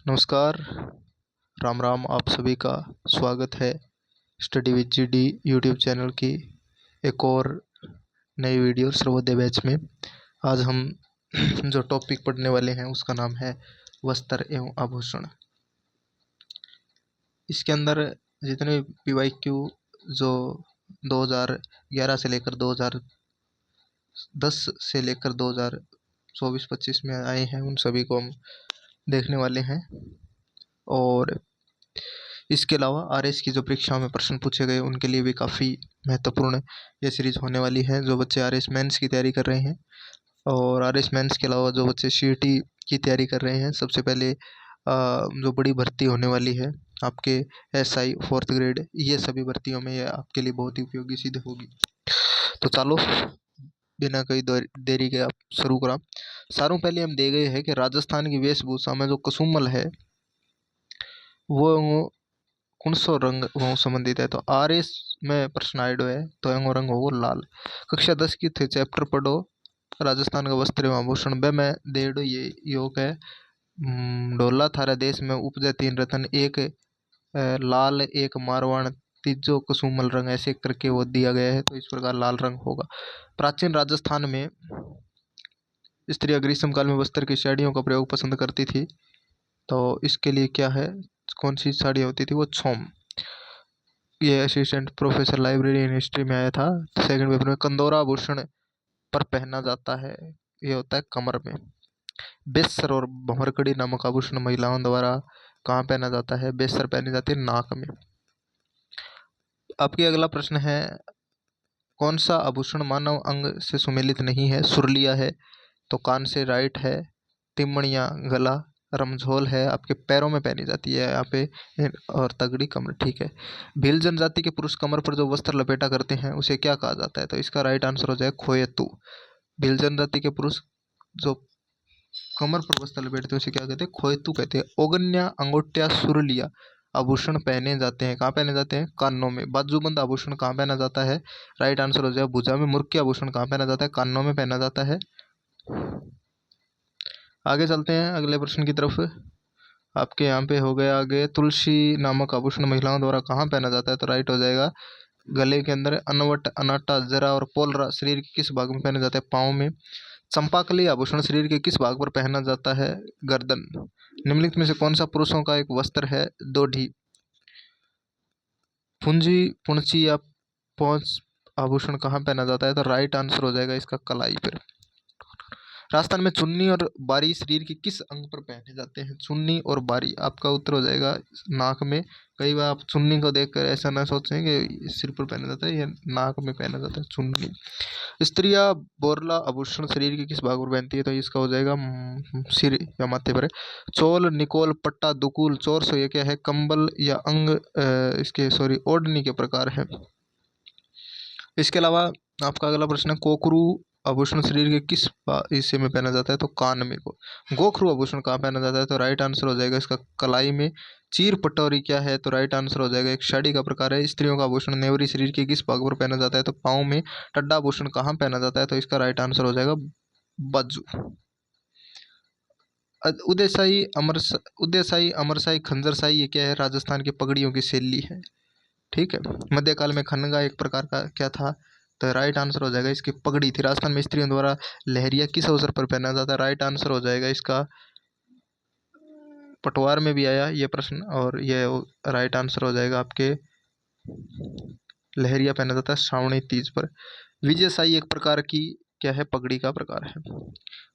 नमस्कार। राम राम। आप सभी का स्वागत है study with GD YouTube channel की एक और नई वीडियो सर्वोदय बैच में। आज हम जो टॉपिक पढ़ने वाले हैं उसका नाम है वस्त्र एवं आभूषण। इसके अंदर जितने पीवाईक्यू जो 2011 से लेकर 2010 से लेकर 2024-25 में आए हैं उन सभी को हम देखने वाले हैं। और इसके अलावा आरएस की जो परीक्षाओं में प्रश्न पूछे गए उनके लिए भी काफ़ी महत्वपूर्ण ये सीरीज होने वाली है। जो बच्चे आरएस मेंस की तैयारी कर रहे हैं और आरएस मेंस के अलावा जो बच्चे सीईटी की तैयारी कर रहे हैं, सबसे पहले जो बड़ी भर्ती होने वाली है आपके एसआई 4th ग्रेड, ये सभी भर्तियों में ये आपके लिए बहुत ही उपयोगी सिद्ध होगी। तो चलो बिना कोई देरी के आप शुरू करा। सारों पहले हम दे गए हैं कि राजस्थान की वेशभूषा में जो कसुमल है वो कौन सो रंग वो संबंधित है। तो आरएस में प्रश्न आयो है तो एंगो रंग होगो लाल। कक्षा 10 की थे चैप्टर पढ़ो राजस्थान का वस्त्र एवं आभूषण बे में देड़ो ये योग है। ढोला थारा देश में उपजे 3 रत्न, एक लाल, एक मारवाड़, तीजो कुसुमल रंग, ऐसे करके वो दिया गया है। तो इस प्रकार लाल रंग होगा। प्राचीन राजस्थान में स्त्रियां ग्रीष्मकाल में वस्त्र की साड़ियों का प्रयोग पसंद करती थी। तो इसके लिए क्या है, कौन सी साड़ी होती थी, वो छोम। ये assistant professor library in history में आया था। सेकंड पेपर में कंदौरा आभूषण पर पहना जाता है, ये होता है कमर में। बेसर और भंवरकड़ी नामक आभूषण महिलाओं द्वारा कहाँ पहना जाता है, बेसर पहनी जाती है नाक में। आपके अगला प्रश्न है, कौन सा आभूषण मानव अंग से सुमेलित नहीं है। सुरलिया है तो कान से राइट है, तिमणिया गला, रमझोल है आपके पैरों में पहनी जाती है यहाँ पे, और तगड़ी कमर। ठीक है। भील जनजाति के पुरुष कमर पर जो वस्त्र लपेटा करते हैं उसे क्या कहा जाता है। तो इसका राइट आंसर हो जाए खोयतू। भील जनजाति के पुरुष जो कमर पर वस्त्र लपेटते हैं उसे क्या कहते हैं, खोयतू कहते हैं। ओगन्या, अंगोटिया, सुरलिया आभूषण पहने जाते हैं, कहाँ पहने जाते हैं, कानों में। बाजूबंद आभूषण कहाँ पहना जाता है, राइट आंसर हो जाए भुजा में। मुर्की आभूषण कहाँ पहना जाता है, कानों में पहना जाता है। आगे चलते हैं अगले प्रश्न की तरफ। आपके यहाँ पे हो गया आगे, तुलसी नामक आभूषण महिलाओं द्वारा कहाँ पहना जाता है। तो राइट हो जाएगा गले के अंदर। अनवट, अनाटा, जरा और पोलरा शरीर के किस भाग में पहने जाते हैं, पाँव में। चंपाकली आभूषण शरीर के किस भाग पर पहना जाता है, गर्दन। निम्नलिखित में से कौन सा पुरुषों का एक वस्त्र है, दोढ़ी। पुंजी, पुंची या पौंच आभूषण कहाँ पहना जाता है। तो राइट आंसर हो जाएगा इसका कलाई पर। राजस्थान में चुन्नी और बारी शरीर के किस अंग पर पहने जाते हैं। चुन्नी और बारी, आपका उत्तर हो जाएगा नाक में। कई बार आप चुन्नी को देखकर ऐसा ना सोचें कि सिर पर पहना जाता है, यह नाक में पहना जाता है चुन्नी। स्त्रियां बोरला आभूषण शरीर के किस भाग पर पहनती है। तो इसका हो जाएगा सिर या माथे पर। चोल, निकोल, पट्टा, दुकुल, चोर सो ये क्या है, कंबल या अंग इसके सॉरी ओढ़नी के प्रकार है। इसके अलावा आपका अगला प्रश्न है, कोकरू आभूषण शरीर के किस हिस्से में पहना जाता है। तो कान में को। गोखरू आभूषण कहाँ पहना जाता है। तो राइट आंसर हो जाएगा इसका कलाई में। चीर पटोरी क्या है। तो राइट आंसर हो जाएगा एक साड़ी का प्रकार है। स्त्रियों का आभूषण नेवरी शरीर के किस भाग पर पहना जाता है। तो पाँव में। टड्डा आभूषण कहाँ पहना जाता है। तो इसका राइट आंसर हो जाएगा बाजू। उदयशाही, अमरशाही, खंजरशाही ये क्या है, राजस्थान की पगड़ियों की शैली है। ठीक है। मध्यकाल में खनगा एक प्रकार का क्या था। तो राइट आंसर हो जाएगा इसकी पगड़ी थी। राजस्थान में स्त्रियों द्वारा लहरिया किस अवसर पर पहना जाता है। राइट आंसर हो जाएगा इसका, पटवार में भी आया ये प्रश्न, और ये राइट आंसर हो जाएगा आपके लहरिया पहना जाता है श्रावणी तीज पर। विजयशाही एक प्रकार की क्या है, पगड़ी का प्रकार है।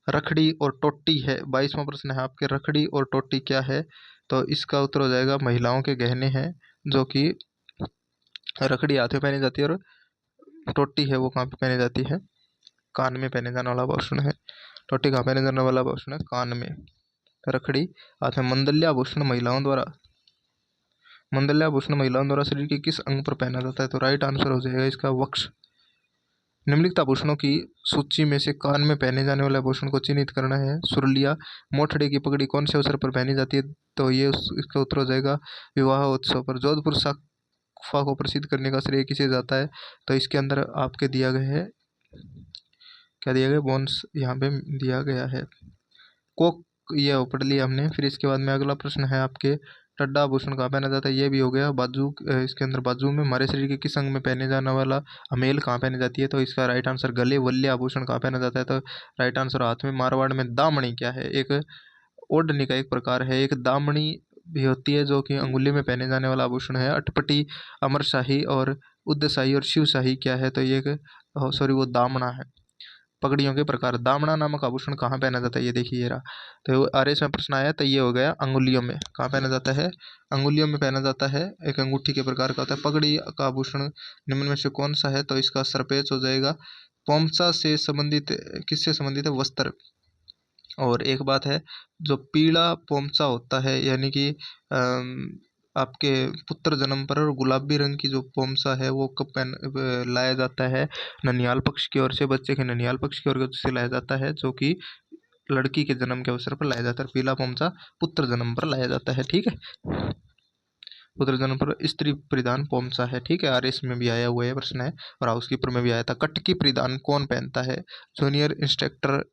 रखड़ी और टोटी है, 22वां प्रश्न है आपके, रखड़ी और टोटी क्या है। तो इसका उत्तर हो जाएगा महिलाओं के गहने हैं, जो कि रखड़ी हाथ में पहनी जाती है और टोटी है वो कहाँ पे पहनी जाती है, कान में पहने जाने वाला आभूषण है। टोटी कहाँ पहने जाने वाला आभूषण है, कान में। रखड़ी हाथ में। मंदल्य आभूषण महिलाओं द्वारा शरीर के किस अंग पर पहना जाता है। तो राइट आंसर हो जाएगा इसका वक्ष। निम्नलिखित आभूषणों की सूची में से कान में पहने जाने वाले आभूषण को चिन्हित करना है। सुरलिया, मोठड़े की पगड़ी कौन से अवसर पर पहनी जाती है। तो ये इसका उत्तर हो जाएगा विवाह उत्सव पर। जोधपुर साफा को प्रसिद्ध करने का श्रेय किसे जाता है। तो इसके अंदर आपके दिया गया है, क्या दिया गया, बोन्स यहाँ पे दिया गया है। ये हो पढ़ लिया हमने। फिर इसके बाद में अगला प्रश्न है आपके, टड्डा आभूषण कहाँ पहना जाता है, ये भी हो गया। बाजू, इसके अंदर बाजू में हमारे शरीर के किस अंग में पहने जाने वाला अमेल कहाँ पहनी जाती है, तो इसका राइट आंसर गले। वल्य आभूषण कहाँ पहना जाता है, तो राइट आंसर हाथ में। मारवाड़ में दामनी क्या है, एक ओढ़नी का एक प्रकार है। एक दामनी भी होती है जो कि अंगुली में पहने जाने वाला आभूषण है। अटपटी, अमरशाही और उद्दशाही और शिवशाही क्या है, तो ये सॉरी वो दामना है। पगड़ियों के प्रकार, दामना नामक आभूषण कहाँ पहना जाता है, ये देखिए ये रहा। तो आरएस में प्रश्न आया, तो ये हो गया अंगुलियों में। कहाँ पहना जाता है, अंगुलियों में पहना जाता है। एक अंगूठी के प्रकार का होता है। पगड़ी का आभूषण निम्न में से कौन सा है, तो इसका सरपेच हो जाएगा। पोमचा से संबंधित, किससे संबंधित है, वस्त्र। और एक बात है, जो पीला पोमचा होता है, यानी कि आपके पुत्र जन्म पर, और गुलाबी रंग की जो पोमसा है वो कब लाया जाता है, ननिहाल पक्ष की ओर से, बच्चे के ननिहाल पक्ष की ओर से लाया जाता है, जो कि लड़की के जन्म के अवसर पर लाया जाता है। पीला पोमसा पुत्र जन्म पर लाया जाता है, ठीक है। पुत्र जन्म पर स्त्री परिधान पोमसा है, ठीक है। आरएस में भी आया हुआ है प्रश्न है, और हाउसकीपर में भी आया था। कटकी परिधान कौन पहनता है, जूनियर इंस्ट्रक्टर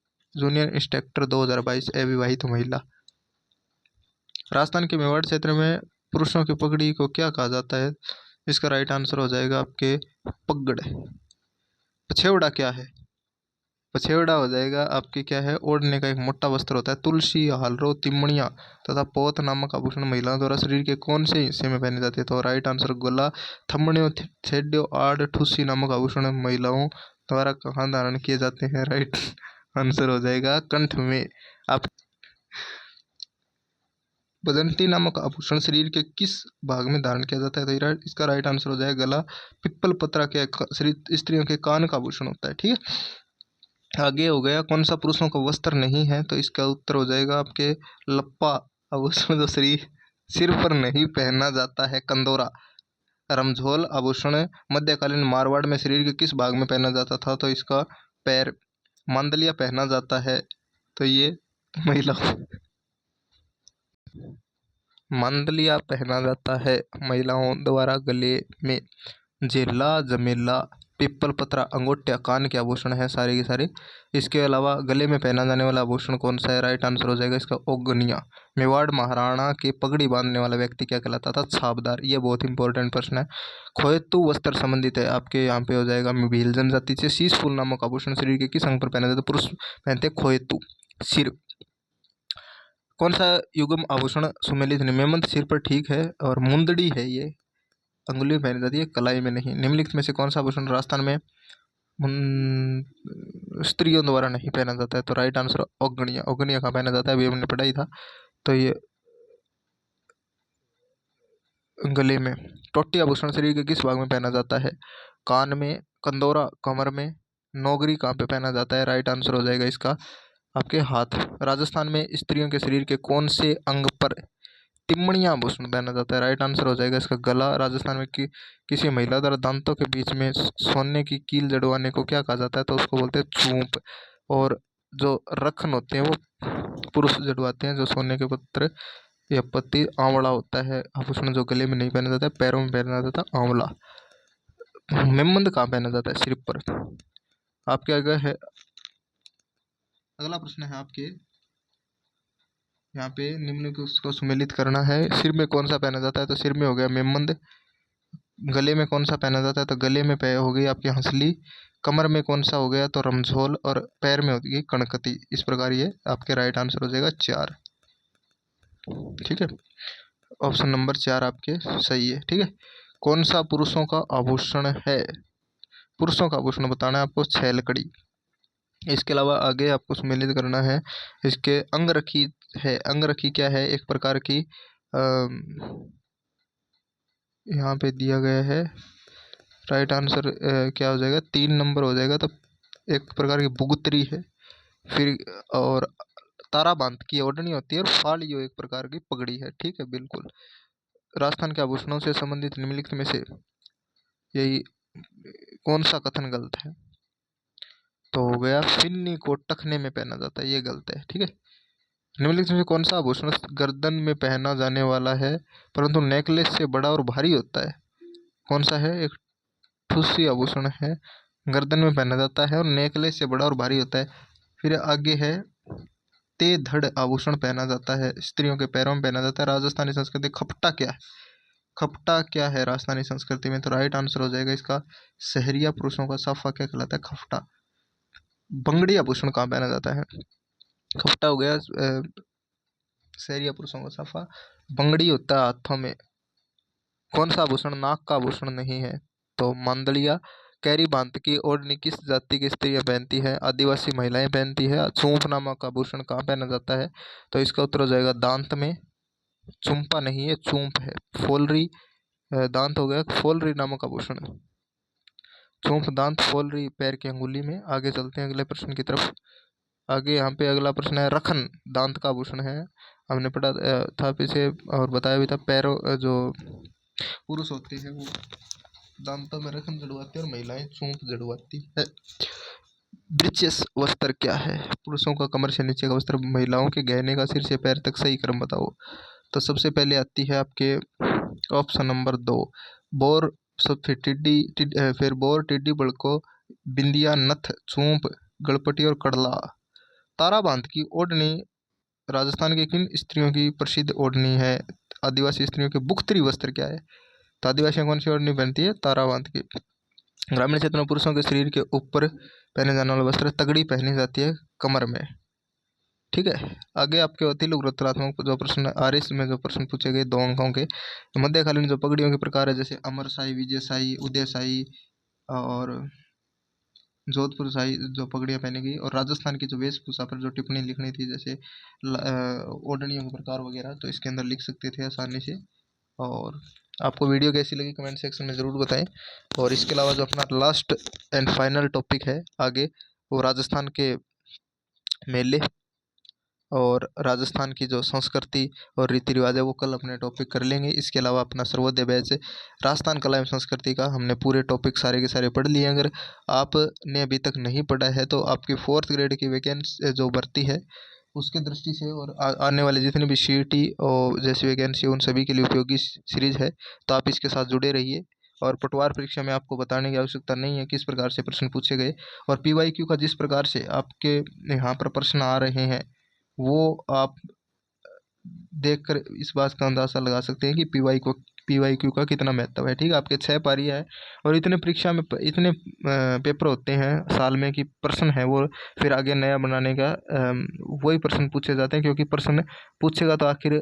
2022, अविवाहित महिला। राजस्थान के मेवाड़ क्षेत्र में पुरुषों की पगड़ी को क्या कहा जाता है, इसका राइट आंसर हो जाएगा आपके पगड़। पछेवड़ा क्या है, पछेवड़ा हो जाएगा आपके क्या है, ओढ़ने का एक मोटा वस्त्र होता है। तुलसी, हालरो, तिमणिया तथा पोत नामक आभूषण महिलाओं द्वारा शरीर के कौन से हिस्से में पहने जाते हैं, तो राइट आंसर गला। थमणियों, छेड्यो, आड़, ठुसी नामक आभूषण महिलाओं द्वारा कहाँ धारण किए जाते हैं, राइट आंसर हो जाएगा कंठ में। आप बदंती नामक आभूषण शरीर के किस भाग में धारण किया जाता है, तो इसका राइट आंसर हो जाएगा गला। पिप्पल पत्रा के शरीर स्त्रियों के कान का आभूषण होता है, ठीक है। आगे हो गया, कौन सा पुरुषों का वस्त्र नहीं है, तो इसका उत्तर हो जाएगा आपके लप्पा आभूषण, जो शरीर सिर पर नहीं पहना जाता है, कंदोरा। रमझोल आभूषण मध्यकालीन मारवाड़ में शरीर के किस भाग में पहना जाता था, तो इसका पैर। मांदलिया पहना जाता है, तो ये महिला मांदलिया पहना जाता है महिलाओं द्वारा गले में। जेला, जमेला, पिप्पल पत्रा, अंगूठिया कान के आभूषण है सारे के सारे। इसके अलावा गले में पहना जाने वाला आभूषण कौन सा है, राइट आंसर हो जाएगा इसका ओगनिया। मेवाड़ महाराणा के पगड़ी बांधने वाला व्यक्ति क्या कहलाता था, छाबदार। ये बहुत इंपॉर्टेंट प्रश्न है। खोएतु वस्त्र संबंधित है आपके, यहाँ पे हो जाएगा भील जनजाति से। शीश फूल नामक आभूषण शरीर के किस अंग पर पहना जाता है, पुरुष पहनते खोएतु, सिर। कौन सा युग्म आभूषण सुमेलित मेमंत सिर पर, ठीक है। और मुंदड़ी है, ये अंगुली में पहनी जाती है, कलाई में नहीं। निम्नलिखित में से कौन सा आभूषण राजस्थान में स्त्रियों द्वारा नहीं पहना जाता है, तो राइट आंसर ओगनिया। ओगनिया कहाँ पहना जाता है, अभी हमने पढ़ा ही था, तो ये गले में। टोटी आभूषण शरीर के किस भाग में पहना जाता है, कान में। कंदोरा कमर में। नौगरी कहाँ पे पहना जाता है, राइट आंसर हो जाएगा इसका आपके हाथ। राजस्थान में स्त्रियों के शरीर के कौन से अंग पर तिमणिया आभूषण पहना जाता है, राइट आंसर हो जाएगा इसका गला। राजस्थान में किसी महिला द्वारा दांतों के बीच में सोने की कील जड़वाने को क्या कहा जाता है, तो उसको बोलते हैं चूंप। और जो रखन होते हैं वो पुरुष जड़वाते हैं, जो सोने के पत्र या पत्ती। आंवला होता है आभूषण जो गले में नहीं पहना जाता है, पैरों में पहना जाता है आंवला। मेमंद कहाँ पहना जाता है, सिर पर। आपके आगे है अगला प्रश्न है आपके, यहाँ पे निम्न को उसको सुमेलित करना है। सिर में कौन सा पहना जाता है, तो सिर में हो गया मेमंद। गले में कौन सा पहना जाता है, तो गले में हो गई आपकी हंसली। कमर में कौन सा हो गया, तो रमझोल। और पैर में होगी कणकती। इस प्रकार ये आपके राइट आंसर हो जाएगा 4, ठीक है। ऑप्शन नंबर 4 आपके सही है, ठीक है। कौन सा पुरुषों का आभूषण है, पुरुषों का आभूषण बताना है आपको, छैलकड़ी। इसके अलावा आगे आपको सम्मिलित करना है, इसके अंगरखी है। अंगरखी क्या है, एक प्रकार की यहाँ पे दिया गया है, राइट आंसर क्या हो जाएगा, 3 नंबर हो जाएगा। तो एक प्रकार की बुगतरी है। फिर और तारा बांध की ओढ़नी होती है, और फालियो एक प्रकार की पगड़ी है, ठीक है, बिल्कुल। राजस्थान के आभूषणों से संबंधित निम्नलिखित में से यही कौन सा कथन गलत है, तो हो गया फिन्नी को टखने में पहना जाता है, ये गलत है, ठीक है। निम्नलिखित में कौन सा आभूषण गर्दन में पहना जाने वाला है परंतु नेकलेस से बड़ा और भारी होता है, कौन सा है, एक ठुसी आभूषण है, गर्दन में पहना जाता है और नेकलेस से बड़ा और भारी होता है। फिर आगे है ते धड़ आभूषण पहना जाता है, स्त्रियों के पैरों में पहना जाता है। राजस्थानी संस्कृति खपटा क्या है? खपटा क्या है राजस्थानी संस्कृति में? तो राइट आंसर हो जाएगा इसका सहरिया पुरुषों का साफा क्या कहलाता है? खपटा। बंगड़ी आभूषण कहाँ पहना जाता है? खपटा हो गया। सहरिया पुरुषों का साफा। बंगड़ी होता है हाथों में। कौन सा आभूषण नाक का आभूषण नहीं है? तो मांदलिया। कैरी बांध की ओढ़नी किस जाति की स्त्रियां पहनती है? आदिवासी महिलाएं पहनती है। चूंप नामक आभूषण कहाँ पहना जाता है? तो इसका उत्तर हो जाएगा दांत में। चुम्पा नहीं है, चूंप है। फोलरी दांत हो गया। फोलरी नामक आभूषण, चूंप दांत, फोलरी पैर की अंगुली में। आगे चलते हैं अगले प्रश्न की तरफ। आगे यहाँ पे अगला प्रश्न है, रखन दांत का आभूषण है। हमने पढ़ा था पीछे और बताया भी था, पैरों जो पुरुष होते हैं वो दांतों में रखन जड़वाती है और महिलाएं चूंप जड़वाती है। ब्रीचेस वस्त्र क्या है? पुरुषों का कमर से नीचे का वस्त्र। महिलाओं के गहने का सिर से पैर तक। सही क्रम बताओ। तो सबसे पहले आती है आपके ऑप्शन नंबर 2 बोर, फिर फिर बोर, टिड्डी, बड़को, बिंदिया, नथ, चूंप, गड़पटी और कड़ला। ताराबांध की ओढ़नी राजस्थान की किन स्त्रियों की प्रसिद्ध ओढ़नी है? आदिवासी स्त्रियों के बुख्तरी वस्त्र क्या है? तो आदिवासियों कौन सी ओढ़नी पहनती है? ताराबांध की। ग्रामीण क्षेत्र में पुरुषों के शरीर के ऊपर पहने जाने वाला वस्त्र तगड़ी पहनी जाती है कमर में। ठीक है। आगे आपके अतिल गुरुत्वात्मक जो प्रश्न आरएस में जो प्रश्न पूछे गए 2 अंकों के, मध्यकालीन जो पगड़ियों के प्रकार है जैसे अमरशाही, विजयशाही, उदयशाही और जोधपुर शाही जो पगड़ियाँ पहनी गई, और राजस्थान की जो वेशभूषा पर जो टिप्पणी लिखनी थी जैसे ओढ़नियों के प्रकार वगैरह, तो इसके अंदर लिख सकते थे आसानी से। और आपको वीडियो कैसी लगी कमेंट सेक्शन में ज़रूर बताएं। और इसके अलावा जो अपना लास्ट एंड फाइनल टॉपिक है आगे, वो राजस्थान के मेले और राजस्थान की जो संस्कृति और रीति रिवाज है वो कल अपने टॉपिक कर लेंगे। इसके अलावा अपना सर्वोदय बैच राजस्थान कला एवं संस्कृति का हमने पूरे टॉपिक सारे के सारे पढ़ लिए। अगर आपने अभी तक नहीं पढ़ा है तो आपकी 4th ग्रेड की वैकेंसी जो भर्ती है उसके दृष्टि से और आने वाले जितने भी सीईटी और जैसी वैकेंसी उन सभी के लिए उपयोगी सीरीज है, तो आप इसके साथ जुड़े रहिए। और पटवार परीक्षा में आपको बताने की आवश्यकता नहीं है किस प्रकार से प्रश्न पूछे गए, और पीवाईक्यू का जिस प्रकार से आपके यहाँ पर प्रश्न आ रहे हैं वो आप देखकर इस बात का अंदाज़ा लगा सकते हैं कि पीवाईक्यू का कितना महत्व है। ठीक है, आपके 6 पारियाँ है और इतने परीक्षा में इतने पेपर होते हैं साल में कि प्रश्न है वो फिर आगे नया बनाने का वही प्रश्न पूछे जाते हैं, क्योंकि प्रश्न पूछेगा तो आखिर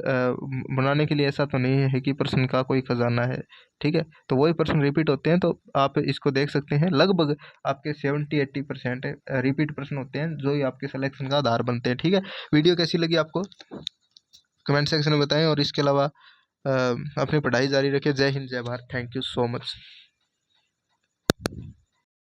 बनाने के लिए ऐसा तो नहीं है कि प्रश्न का कोई खजाना है। ठीक है, तो वही प्रश्न रिपीट होते हैं, तो आप इसको देख सकते हैं लगभग आपके 70-80% रिपीट प्रश्न होते हैं जो ही आपके सिलेक्शन का आधार बनते हैं। ठीक है, वीडियो कैसी लगी आपको कमेंट सेक्शन में बताएं, और इसके अलावा अपनी पढ़ाई जारी रखें। जय हिंद, जय Bharat. Thank you so much.